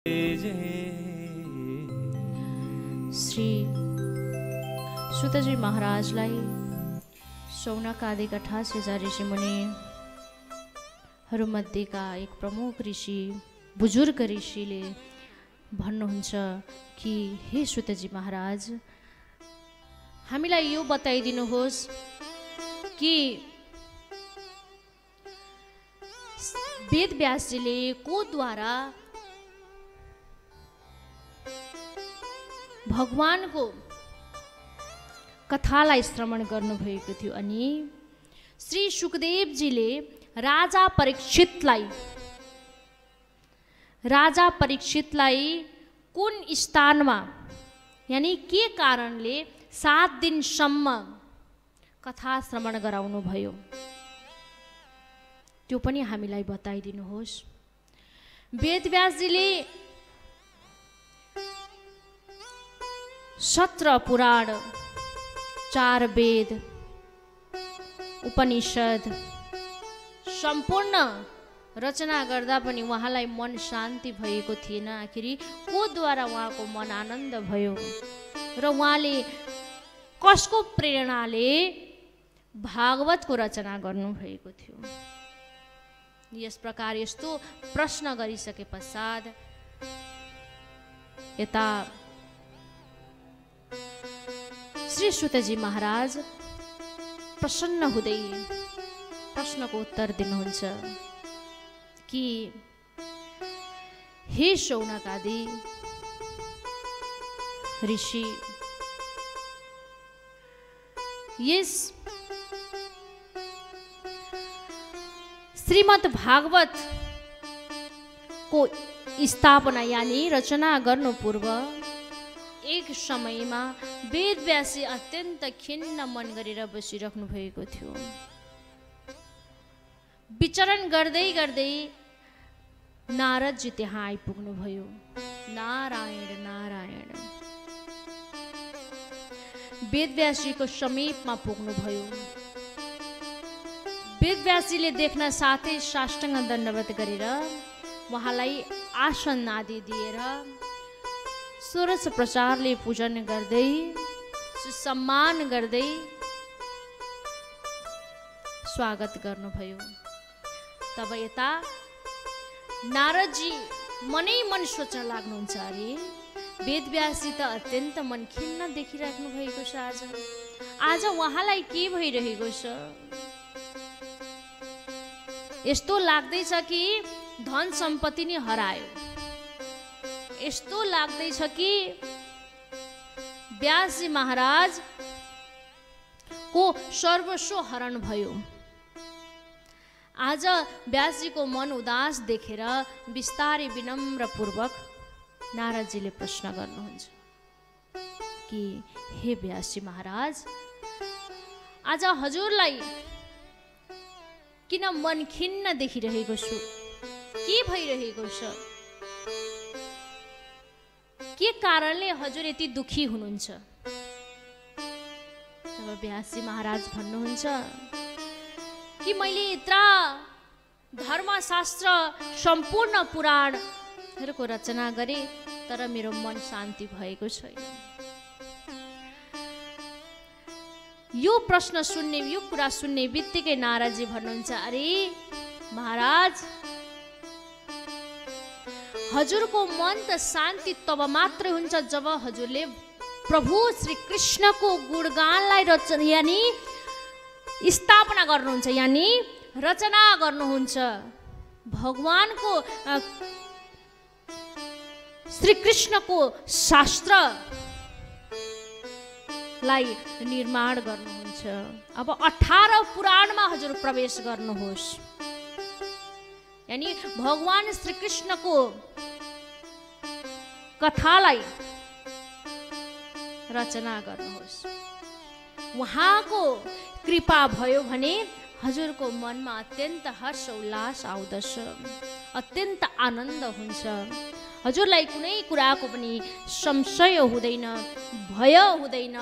श्री सुतजी महाराजलाई शौनक आदिका 88,000 ऋषिमुनिहरूमध्येका एक प्रमुख ऋषि बुजुर्ग ऋषिले भन्नुहुन्छ कि हे सुतजी महाराज, हामीलाई यो बताइदिनुहोस् कि वेदव्यासजीले कोद्वारा भगवानको कथालाई श्रवण गर्नुभएको थियो अनि श्री सुखदेवजीले राजा परीक्षितलाई कुन स्थानमा यानी के कारणले 7 दिनसम्म कथा श्रवण गराउनु भयो त्यो पनि हामीलाई बताइदिनुहोस्। वेदव्यासजीले 17 पुराण, 4 वेद, उपनिषद सम्पूर्ण रचना गर्दा पनि उहाँलाई मन शान्ति भएको थिएन। आखिरी कोद्वारा उहाँको मन आनन्द भयो र उहाँले कसको प्रेरणाले भागवतको रचना गर्नुभएको थियो। यस प्रकार यस्तो प्रश्न गरिसके पश्चात यता श्री सुतजी महाराज प्रसन्न हुँदै प्रश्नको उत्तर दिनुहुन्छ कि हे शौनक आदि ऋषि, यस श्रीमद् भागवत को स्थापना यानी रचना गर्नु पूर्व एक समयमा वेदव्यासजी अत्यन्त खिन्न मन गरेर बसिराख्नु भएको थियो। विचरण गर्दै गर्दै नारदजी त्यहाँ आइपुग्नु भयो। नारायण नारायण वेदव्यासजीको समीपमा पुग्नु भयो। वेदव्यासजीले देख्न साथै साष्टाङ्ग दण्डवत गरेर उहाँलाई आसन आदि दिएर षोडश प्रचारले पूजन गर्दै सुसम्मान गर्दै स्वागत गर्नुभयो। तब यता नारदजी मनै मन सोच्न लाग्नुहुन्छ, अरे वेदव्यासजी त अत्यन्त मन खिन्न देखिराख्नु भएको छ। आज उहाँलाई के भइरहेको छ? यस्तो लाग्दैछ कि धन सम्पत्ति नै हरायो। यस्तो लाग्दैछ कि व्यासजी महाराज को सर्वस्व हरण भयो। आज व्यासजीको मन उदास देखेर बिस्तारै विनम्र पूर्वक नारदजीले प्रश्न गर्नुहुन्छ कि हे व्यासजी महाराज, आज हजुरलाई किन मन खिन्न देखिरहेको छु? के भइरहेको छ? के कारणले हजुर यति दुखी हुनुहुन्छ? तब व्यासजी महाराज भन्नुहुन्छ कि मैले यत्रा धर्मशास्त्र सम्पूर्ण पुराणहरूको रचना गरेँ तर मेरो मन शान्ति भएको छैन। यो प्रश्न सुन्ने, यो कुरा सुन्ने बित्तिकै नारदजी भन्नुहुन्छ, अरे महाराज, हजुरको मन त शान्ति तब मात्र हुन्छ जब हजुरले प्रभु श्री कृष्णको गुणगानलाई यानी स्थापना गर्नुहुन्छ, यानी रचना गर्नुहुन्छ। भगवानको श्री कृष्णको शास्त्रलाई निर्माण गर्नुहुन्छ। अब 18 पुराणमा हजुर प्रवेश गर्नुहोस्, यानी भगवान श्री कृष्णको कथालाई रचना गर्नुहोस्। उहाँको कृपा भयो भने हजुरको मनमा अत्यन्त हर्ष उल्लास आउँदछ, अत्यन्त आनन्द हुन्छ। हजुरलाई कुनै कुराको पनि संशय हुँदैन, भय हुँदैन,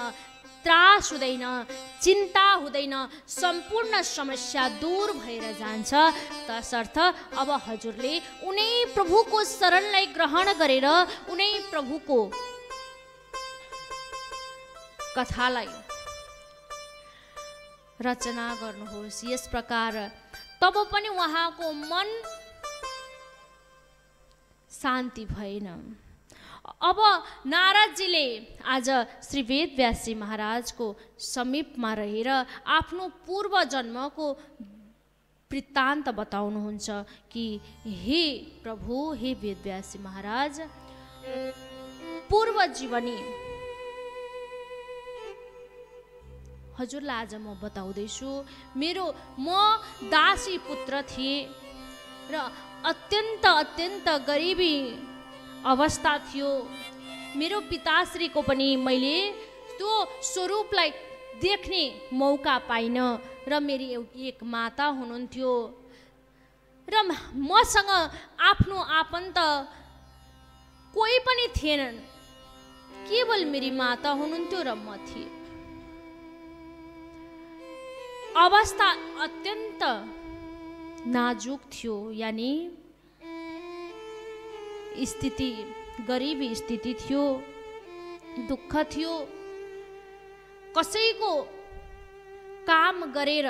त्रास हुँदैन, चिन्ता हुँदैन, सम्पूर्ण समस्या दूर भएर जान्छ। तसर्थ अब हजुरले उनै प्रभुको शरणलाई ग्रहण गरेर उनै प्रभुको कथालाई रचना गर्नुहोस्। यस प्रकार तब पनि उहाँको मन शान्ति भएन। अब नारदजीले आज श्री वेदव्यासजी महाराजको समीपमा रहेर आफ्नो पूर्व जन्मको वृत्तान्त बताउनुहुन्छ कि हे प्रभु, हे वेदव्यासजी महाराज, पूर्व जीवनी हजुरलाई आज म बताउँदैछु। म दासी पुत्र थिएँ र अत्यन्त गरिबी अवस्था थियो। मेरो पिताश्रीको पनि मैले त्यो स्वरूपलाई देख्ने मौका पाइनँ र मेरी एक माता हुनुहुन्थ्यो र मसँग आफ्नो आफन्त कोही पनि थिएनन्, केवल मेरी माता हुनुहुन्थ्यो र म थिएँ। अवस्था अत्यन्त नाजुक थियो, यानी स्थिति गरिबी स्थिति थियो, दुःख थियो। कसैको काम गरेर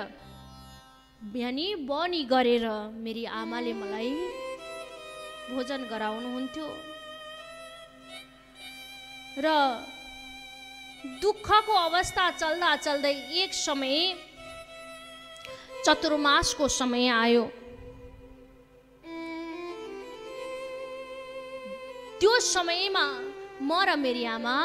यानी बनी गरेर मेरी आमाले मलाई भोजन गराउनुहुन्थ्यो र दुःखको अवस्था चल्दा चल्दै एक समय चतुर्मासको समय आयो। त्यो समयमा म र मेरी आमा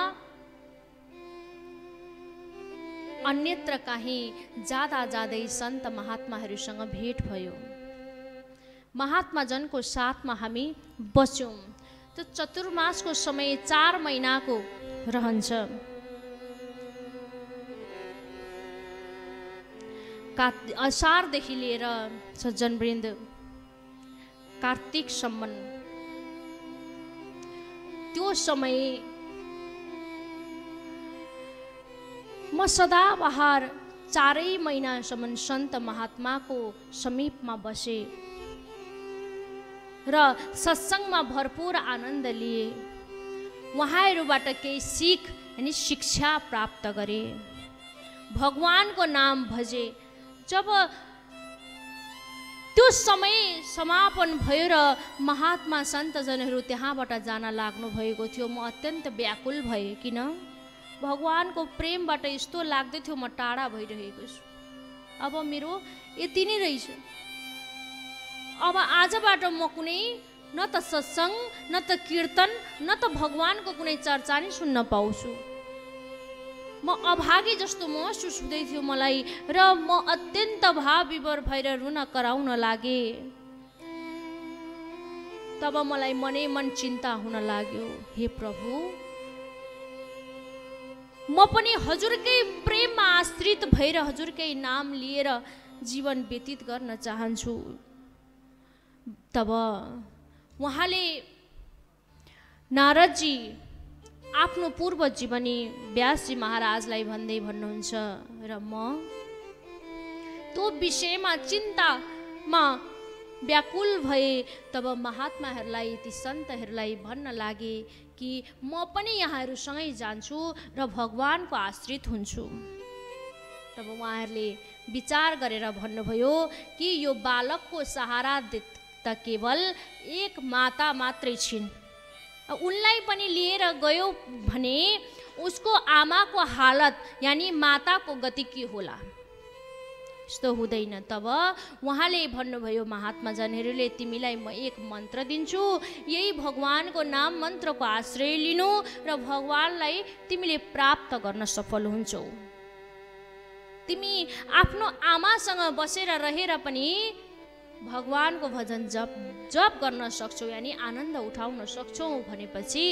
अन्यत्र कहीँ जाँदै सन्त महात्माहरूसँग भेट भयो। महात्माजनको साथमा हामी बस्यौँ। त्यो चतुर्मासको समय 4 महिनाको रहन्छ। असारदेखि लिएर सज्जनवृन्द कार्तिकसम्म त्यो समय म सदाबहार 4 महिनासम्म सन्त महात्माको समीपमा बसे र सत्सङ्गमा भरपूर आनन्द लिए। उहाँहरूबाट केही सिख यानी शिक्षा प्राप्त गरे, भगवानको नाम भजे। जब त्यो समय समापन भयो र महात्मा सन्तजनहरू त्यहाँबाट जान लाग्नु भएको थियो, म अत्यन्त व्याकुल भएँ। किन? भगवानको प्रेमबाट यस्तो लाग्दै थियो म टाढा भइरहेको छु। अब मेरो यति नै रहेछ। अब आजबाट म कुनै न त सत्सङ्ग, न त कीर्तन, न त भगवानको कुनै चर्चा नै सुन्न पाउँछु। म अभागी जस्तो महसुस हुँदै थियो मलाई र म अत्यन्त भावविभोर भएर रुन कराउन लागे। तब मलाई मनै मन चिन्ता हुन लाग्यो, हे प्रभु, म पनि हजुरकै प्रेममा आश्रित भएर हजुरकै नाम लिएर जीवन व्यतीत गर्न चाहन्छु। तब उहाँले नारदजी आफ्नो पूर्व जीवनी व्यासजी महाराजलाई भन्नुहुन्छ र म त्यो विषयमा चिन्तामा व्याकुल भए। तब महात्माहरूलाई, ती सन्तहरूलाई भन्न लागे कि म पनि यहाँहरूसँगै जान्छु र भगवानको आश्रित हुन्छु। तब उहाँहरूले विचार गरेर भन्नुभयो कि यो बालकको सहारा त केवल एक माता मात्रै छिन्, उनलाई पनि लिएर गयो भने उसको आमाको हालत यानी माताको गति के होला? यस्तो हुँदैन। तब उहाँले भन्नुभयो, महात्माजनहरूले तिमीलाई म एक मन्त्र दिन्छु, यही भगवानको नाम मन्त्रको आश्रय लिनु र भगवानलाई तिमीले प्राप्त गर्न सफल हुन्छौ। तिमी आफ्नो आमासँग बसेर रहेर पनि भगवानको भजन जप गर्न सक्छौ, यानी आनन्द उठाउन सक्छौ भनेपछि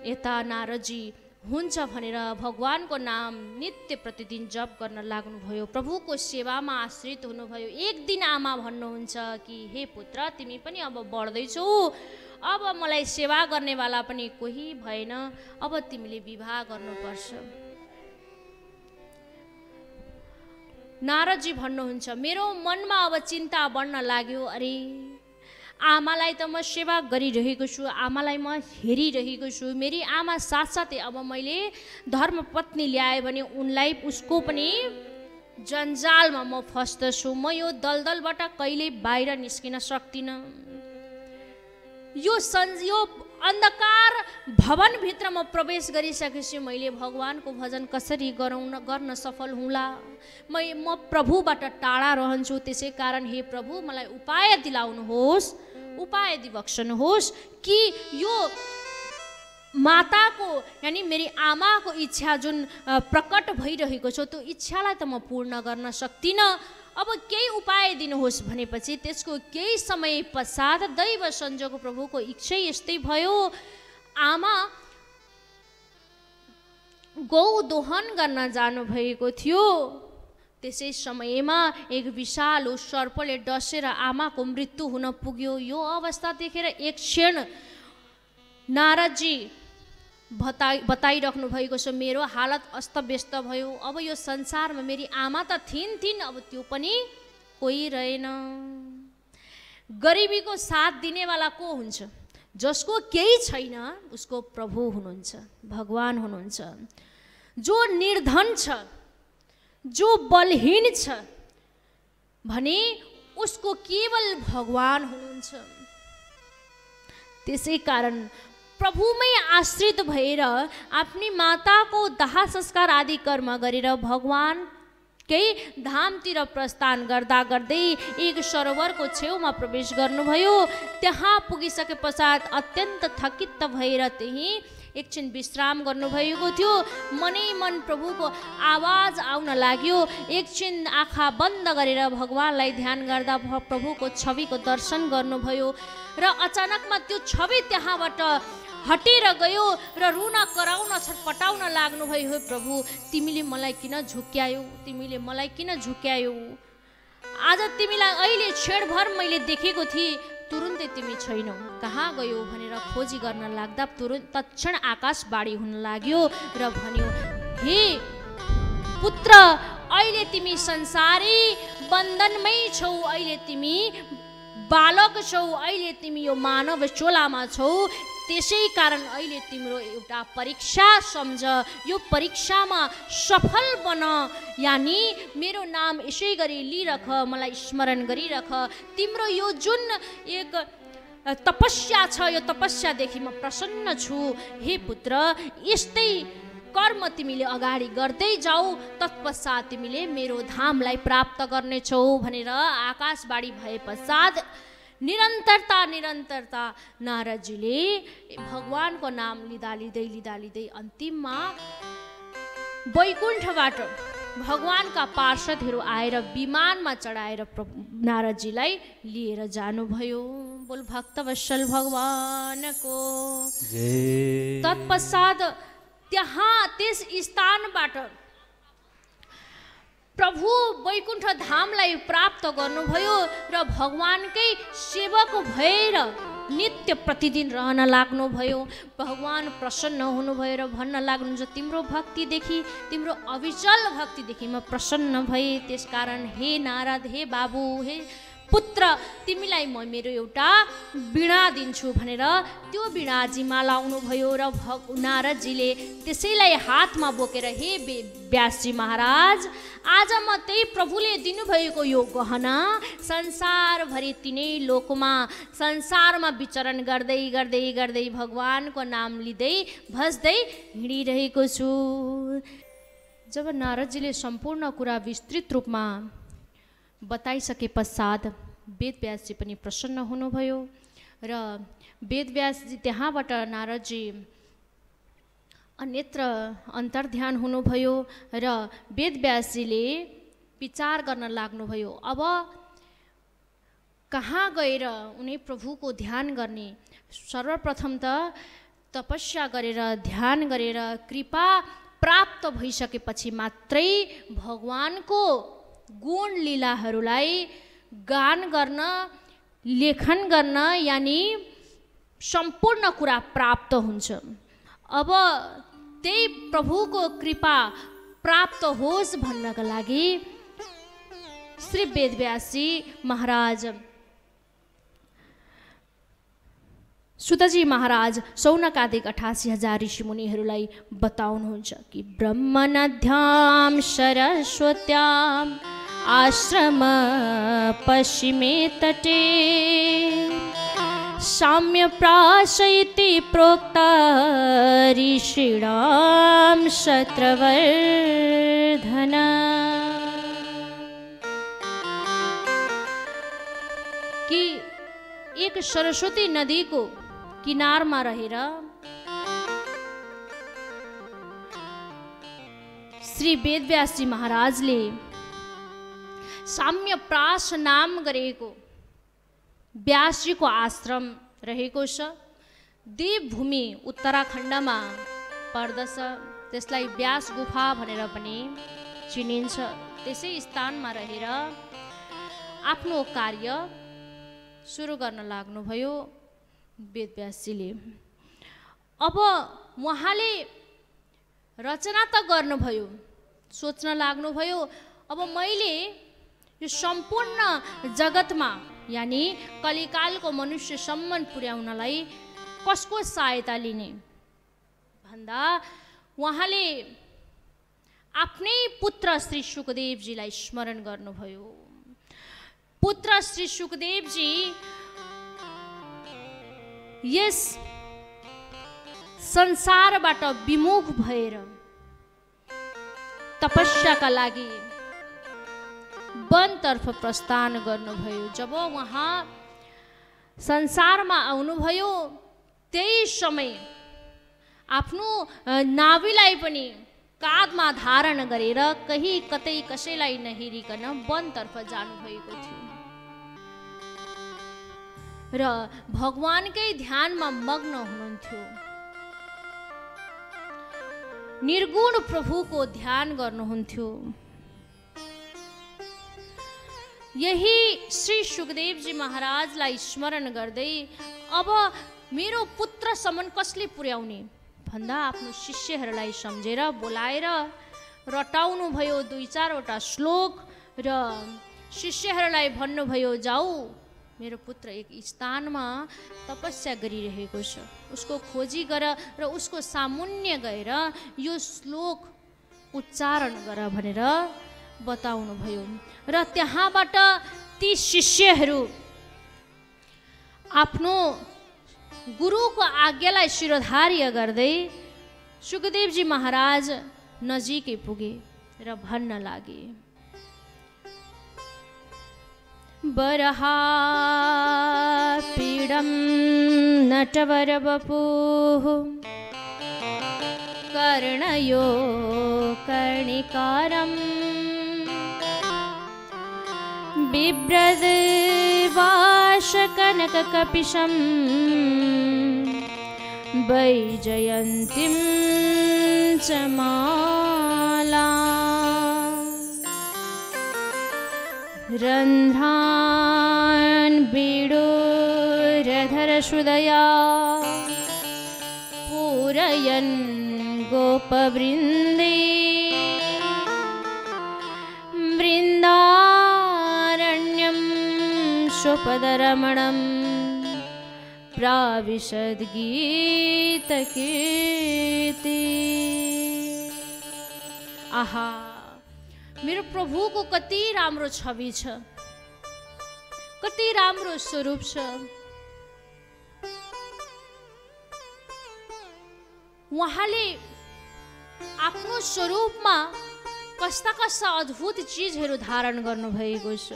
यता नारदजी हुन्छ भनेर भगवानको नाम नित्य प्रतिदिन जप गर्न लाग्नुभयो। प्रभुको सेवामा आश्रित हुनुभयो। एक दिन आमा भन्नुहुन्छ कि हे पुत्र, तिमी पनि अब बढ्दैछौ, अब मलाई सेवा गर्नेवाला पनि कोही भएन, अब तिमीले विवाह गर्नुपर्छ। नारदजी भन्नुहुन्छ, मेरो मनमा अब चिन्ता बढ्न लाग्यो। अरे आमालाई त म सेवा गरिरहेको छु, आमालाई म हेरिरहेको छु, मेरी आमा साथसाथै अब मैले धर्मपत्नी ल्याएँ भने उनलाई उसको पनि जन्जालमा म फस्दछु। म यो दलदलबाट कहिले बाहिर निस्किन सक्दिनँ। यो अन्धकार भवनभित्र म प्रवेश गरिसकेपछि मैले भगवानको भजन कसरी गर्न सफल हुँला? म प्रभुबाट टाढा रहन्छु। त्यसै कारण हे प्रभु मलाई उपाय दिलाउनुहोस्, उपाय दिबक्सनुहोस् कि यो माताको यानी मेरी आमाको इच्छा जुन प्रकट भइरहेको छ त्यो इच्छालाई त म पूर्ण गर्न सक्दिनँ। अब केही उपाय दिनुहोस् भनेपछि त्यसको केही समय पश्चात दैव संजोग प्रभुको इच्छा यस्तै भयो। आमा गौ दोहन गर्न जानुभएको थियो। त्यसै समयमा एक विशाल सर्पले डसेर आमाको मृत्यु हुन पुग्यो। यो अवस्था देखेर एक क्षण नारदजी बताइराख्नु भएको छ, मेरो हालत अस्तव्यस्त भयो। अब यो संसारमा मेरी आमा त थिइन्, अब त्यो पनि कोही रहेन। गरिबीको साथ दिनेवाला को हुन्छ? जसको केही छैन उसको प्रभु हुनुहुन्छ, भगवान हुनुहुन्छ। जो निर्धन छ, जो बलहीन छ भने उसको केवल भगवान हुनुहुन्छ। त्यसै कारण प्रभुमै आश्रित भएर आफ्नी माताको दाह संस्कार आदि कर्म गरेर भगवानकै धामतिर प्रस्थान गर्दा गर्दै एक सरोवरको छेउमा प्रवेश गर्नुभयो। त्यहाँ पुगिसके पश्चात अत्यन्त थकित भएर त्यही एकछिन विश्राम गर्नुभएको थियो। मनै मन प्रभुको आवाज आउन लाग्यो। एकछिन आँखा बन्द गरेर भगवानलाई ध्यान गर्दा प्रभुको छविको दर्शन गर्नुभयो र अचानकमा त्यो छवि त्यहाँबाट हटेर गयो र रुन कराउन छटपटाउन लाग्नुभयो। हे प्रभु तिमीले मलाई किन झुक्यायौ, तिमीले मलाई किन झुक्यायौ? आज तिमीलाई अहिले क्षणभर मैले देखेको थिएँ, तुरुन्तै तिमी छैनौ, कहाँ गयो भनेर खोजी गर्न लाग्दा तत्क्षण आकाशवाणी हुन लाग्यो र भन्यो, हे पुत्र अहिले तिमी संसारी बन्धनमै छौ, अहिले तिमी बालक छौ, अहिले तिमी यो मानव चोलामा छौ। त्यसै कारण अहिले तिम्रो एउटा परीक्षा सम्झ, यो परीक्षामा सफल बन, यानी मेरो नाम यसै गरी लिइरख, मलाई स्मरण गरिरख। तिम्रो यो जुन एक तपस्या छ, यो तपस्यादेखि म प्रसन्न छु। हे पुत्र यस्तै कर्म तिमीले अगाडि गर्दै जाऊ, तत्पश्चात तिमीले मेरो धामलाई प्राप्त गर्नेछौ भनेर आकाशवाणी भए पश्चात निरन्तरता नारदजीले भगवानको नाम लिँदा लिँदै अन्तिममा वैकुण्ठबाट भगवानका पार्षदहरू आएर विमानमा चढाएर नारदजीलाई लिएर जानुभयो। बोल भक्तवत्सल भगवानको जय। तत्पश्चात त्यहाँ त्यस स्थानबाट प्रभु वैकुण्ठ धामलाई प्राप्त गर्नुभयो र भगवानकै सेवक भएर नित्य प्रतिदिन रहन लाग्नुभयो। भगवान प्रसन्न हुनुभयो र भन्न लाग्नुहुन्छ, तिम्रो भक्तिदेखि, तिम्रो अविचल भक्तिदेखि म प्रसन्न भएँ। त्यसकारण हे नारद, हे बाबु, हे पुत्र, तिमीलाई म मेरो एउटा वीणा दिन्छु भनेर त्यो वीणा जिम्मा लाउनुभयो र नारदजीले त्यसैलाई हातमा बोकेर, हे व्यासजी महाराज, आज म त्यही प्रभुले दिनुभएको यो गहना संसारभरि तिनै लोकमा संसारमा विचरण गर्दै गर्दै गर्दै भगवानको नाम लिँदै भज्दै हिँडिरहेको छु। जब नारदजीले सम्पूर्ण कुरा विस्तृत रूपमा बताइसके पश्चात वेदव्यासजी पनि प्रसन्न हुनुभयो र वेदव्यासजी त्यहाँबाट नारदजी अन्यत्र अन्तर्ध्यान हुनुभयो र वेदव्यासजीले विचार गर्न लाग्नुभयो, अब कहाँ गएर उनी प्रभुको ध्यान गर्ने? सर्वप्रथम त तपस्या गरेर ध्यान गरेर कृपा प्राप्त भइसकेपछि मात्रै भगवानको गुण लीलाहरूलाई गान गर्न, लेखन गर्न, यानी सम्पूर्ण कुरा प्राप्त हुन्छ। अब त्यही प्रभुको कृपा प्राप्त होस् भन्नका लागि श्री वेदव्यासजी महाराज सुतजी महाराज सौनकादिक 88,000 ऋषिमुनिहरूलाई बताउनुहुन्छ कि ब्रह्मनद्यां सरस्वत्याम् आश्रम पश्चिमे तटे साम्यप्राश इति प्रोक्ता ऋषीणां शत्रवर्धन। कि एक सरस्वती नदी को किनारमा रहेर श्री वेदव्यासजी महाराजले साम्यप्राश नाम गरेको व्यासजीको आश्रम रहेको छ। देवभूमि उत्तराखण्डमा पर्दछ, त्यसलाई व्यास गुफा भनेर पनि चिनिन्छ। त्यसै स्थानमा रहेर आफ्नो कार्य सुरु गर्न लाग्नुभयो वेदव्यासजीले। अब उहाँले रचना त गर्नुभयो, सोच्न लाग्नुभयो अब मैले यो सम्पूर्ण जगतमा यानि कलिकालको मनुष्यसम्म पुर्याउनलाई कसको सहायता लिने भन्दा उहाँले आफ्नै पुत्र श्री सुखदेवजीलाई स्मरण गर्नुभयो। पुत्र श्री सुखदेवजी यस संसारबाट विमुख भएर तपस्याका लागि वनतर्फ प्रस्थान गर्नुभयो। जब उहाँ संसारमा आउनुभयो त्यही समय आफ्नो नाभिलाई पनि काँधमा धारण गरेर कहीँ कतै कसैलाई नहेरिकन वनतर्फ जानुभएको थियो र भगवानकै ध्यानमा मग्न हुनुहुन्थ्यो। निर्गुण प्रभुको ध्यान गर्नुहुन्थ्यो। यही श्री सुखदेवजी महाराजलाई स्मरण गर्दै अब मेरो पुत्रसम्म कसले पुर्याउने भन्दा आफ्नो शिष्यहरूलाई सम्झेर बोलाएर रटाउनु भयो 2-4 वटा श्लोक र शिष्यहरूलाई भन्नुभयो जाऊ मेरो पुत्र एक स्थानमा तपस्या गरिरहेको छ, उसको खोजी गर र उसको सामुन्य गएर यो श्लोक उच्चारण गर भनेर बताउनु भयो। र त्यहाँबाट ती शिष्यहरू आफ्नो गुरुको आज्ञालाई शिरोधार्य गर्दै सुखदेवजी महाराज नजिकै पुगे र भन्न लागे बरहापीडं नटवरवपुः कर्णयो कर्णिकारम् बिभ्रद्वाशकनककपिशं वैजयन्तीं च मालाम् रन्ध्रान् बीडोरधरश्रुदया पूरयन् गोपवृन्दे वृन्दारण्यं स्वपदरमणं प्राविशद्गीतकीर्ति। आहा, मेरो प्रभुको कति राम्रो छवि छ, कति राम्रो स्वरूप छ। उहाँले आफ्नो स्वरूपमा कस्ता कस्ता अद्भुत चिजहरू धारण गर्नुभएको छ।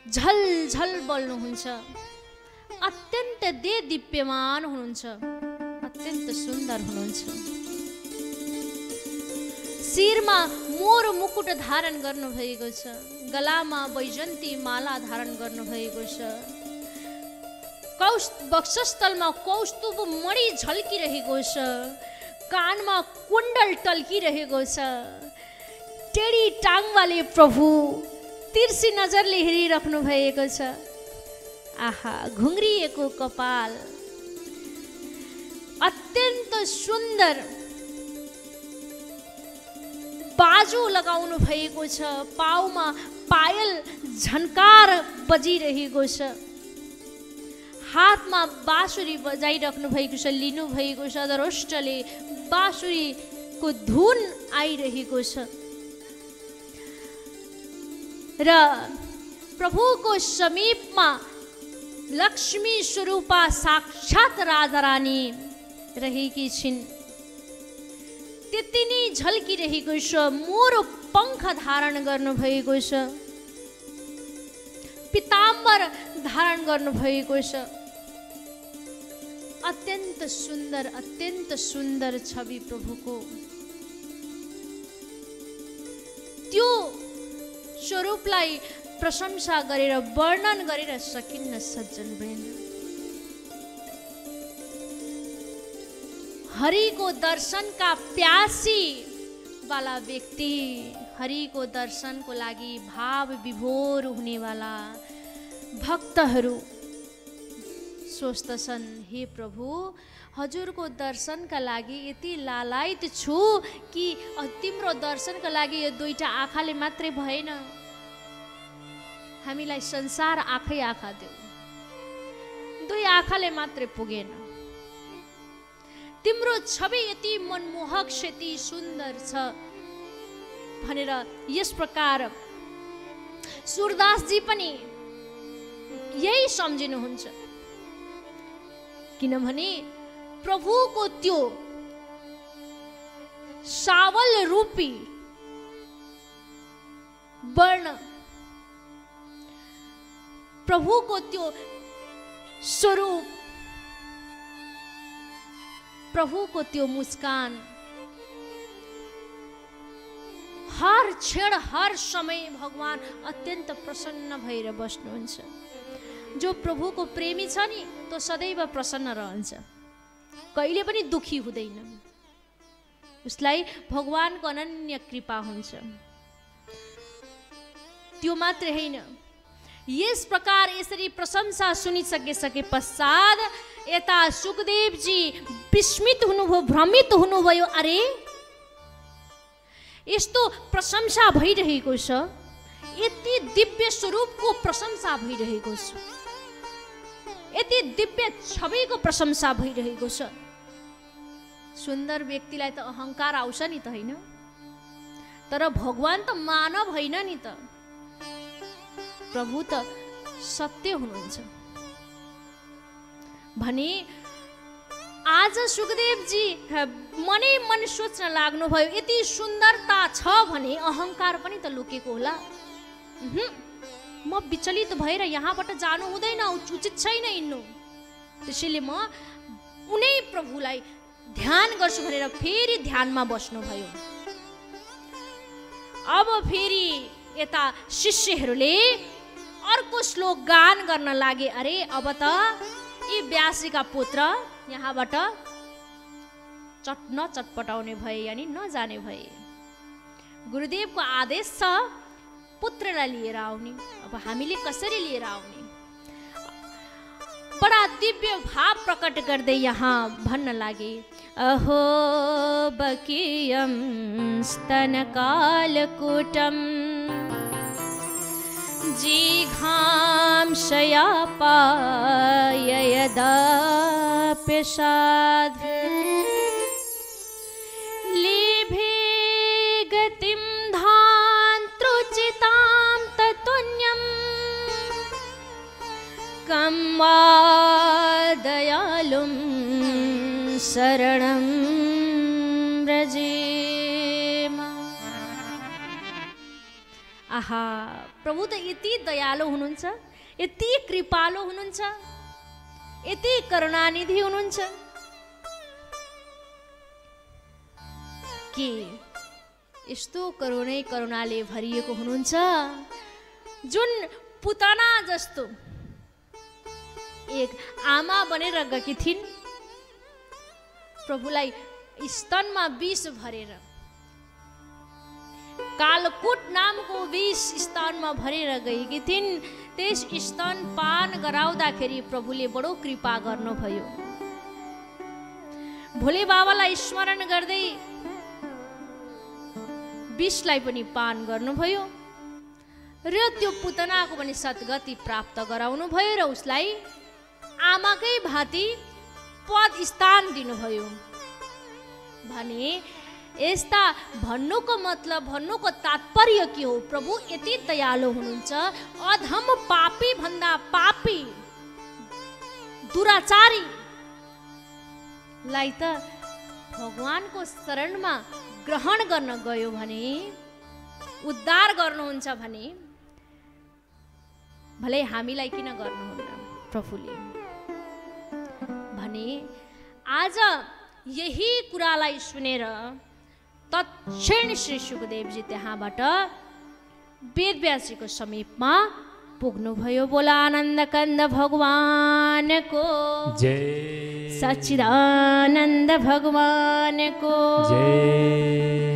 झल झल बल्नुहुन्छ, अत्यन्त दिव्यमान हुनुहुन्छ, अत्यन्त सुन्दर हुनुहुन्छ। शिरमा मोर मुकुट धारण गर्नुभएको छ, गलामा वैजयन्ती माला धारण गर्नुभएको छ, वक्षस्थलमा कौस्तुभ मणि झल्किरहेको छ, कानमा कुण्डल टल्किरहेको छ। टेढी टाङवाले प्रभु तिर्सी नजरले हेरिराख्नु भएको छ। आहा घुङ्रिएको कपाल, अत्यन्त सुन्दर बाजु लगाउनु भएको छ, पाउमा पायल झन्कार बजिरहेको छ, हातमा बाँसुरी बजाइराख्नु भएको छ, लिनु भएको छ, दरोष्टले बाँसुरीको धुन आइरहेको छ र प्रभुको समीपमा लक्ष्मी स्वरूपा साक्षात राजा रानी रहेकी छिन्। त्यति नै झल्किरहेको छ, मोरो पङ्ख धारण गर्नुभएको छ, पीताम्बर धारण गर्नुभएको छ। अत्यन्त सुन्दर छवि प्रभुको। त्यो स्वरूपलाई प्रशंसा गरेर वर्णन गरेर सकिन्न सज्जन वृन्द। हरिको दर्शनका प्यासी वाला व्यक्ति, हरिको दर्शनको लागि भाव विभोर हुनेवाला भक्तहरू सोच्दछन्, हे प्रभु हजुरको दर्शनका लागि यति लालायित छु कि तिम्रो दर्शनका लागि यो दुईटा आँखाले मात्रै भएन, हामीलाई संसार आँखै आँखा देऊ, दुई आँखाले मात्रै पुगेन। तिम्रो छवि यति मनमोहक छ, यति सुन्दर छ भनेर यस प्रकार सूरदासजी पनि यही सम्झिनुहुन्छ। किनभने प्रभुको त्यो सावल रूपी वर्ण, प्रभुको त्यो स्वरूप, प्रभुको त्यो मुस्कान हर क्षण हर समय भगवान अत्यन्त प्रसन्न भएर बस्नुहुन्छ। जो प्रभुको प्रेमी छ नि त्यो सदैव प्रसन्न रहन्छ, कहिले पनि दुखी हुँदैन, उसलाई भगवानको अनन्य कृपा हुन्छ। त्यो मात्रै होइन, यस प्रकार यसरी प्रशंसा सुनिसके पश्चात यता सुखदेवजी विस्मित हुनुभयो, भ्रमित हुनुभयो। अरे यस्तो प्रशंसा भइरहेको छ, यति दिव्य स्वरूपको प्रशंसा भइरहेको छ, यति दिव्य छविको प्रशंसा भइरहेको छ। सुन्दर व्यक्तिलाई त अहङ्कार आउँछ नि त, होइन? तर भगवान त मानव होइन नि त, प्रभु त सत्य हुनुहुन्छ भने आज सुखदेवजी मनै मन सोच्न लाग्नुभयो, यति सुन्दरता छ भने अहङ्कार पनि त लुकेको होला। म विचलित भएर यहाँबाट जानु हुँदैन, उचित छैन हिँड्नु, त्यसैले म उनै प्रभुलाई ध्यान गर्छु भनेर फेरि ध्यानमा बस्नुभयो। अब फेरि यता शिष्यहरूले अर्को श्लोक गान गर्न लागे। अरे अब त यी व्यासीका पुत्र यहाँबाट नचटपटाउने भए, यानी नजाने भए। गुरुदेवको आदेश छ पुत्रलाई लिएर आउने, अब हामीले कसरी लिएर आउने? बडा दिव्य भाव प्रकट गर्दै यहाँ भन्न लागे, अहो बकीयम स्तनकालकूटम जिघांशयापाय यदाप्यसाद् लेभे गतिं धान्तृचितां ततुन्यं कं वा दयालुं शरणं व्रजेम। आहा, प्रभु त यति दयालु हुनुहुन्छ, यति कृपालु हुनुहुन्छ, यति करुणानिधि हुनुहुन्छ कि यस्तो करुणाले भरिएको हुनुहुन्छ। जुन पुतना जस्तो एक आमा बनेर गएकी थिइन्, प्रभुलाई स्तनमा विष भरेर, कालकुट नामको विष स्तनमा भरेर गएकी थिइन्। त्यस स्तन पान गराउँदाखेरि प्रभुले बडो कृपा गर्नुभयो। भोले बाबालाई स्मरण गर्दै विषलाई पनि पान गर्नुभयो र त्यो पुतनाको पनि सद्गति प्राप्त गराउनु भयो र उसलाई आमाकै भाँति पद स्थान दिनुभयो। भने यस्ता भन्नुको मतलब, भन्नुको तात्पर्य के हो? प्रभु यति दयालु हुनुहुन्छ, अधम पापी भन्दा पापी दुराचारीलाई त भगवानको शरणमा ग्रहण गर्न गयो भने, उद्धार गर्नुहुन्छ भने भलै हामीलाई किन गर्नुहुन्न प्रभुले? भने आज यही कुरालाई सुनेर तत्क्षण श्री सुखदेवजी त्यहाँबाट वेदव्यासजीको समीपमा पुग्नुभयो। बोला आनन्द कन्द भगवानको जय, सच्चिदानन्द भगवानको जय।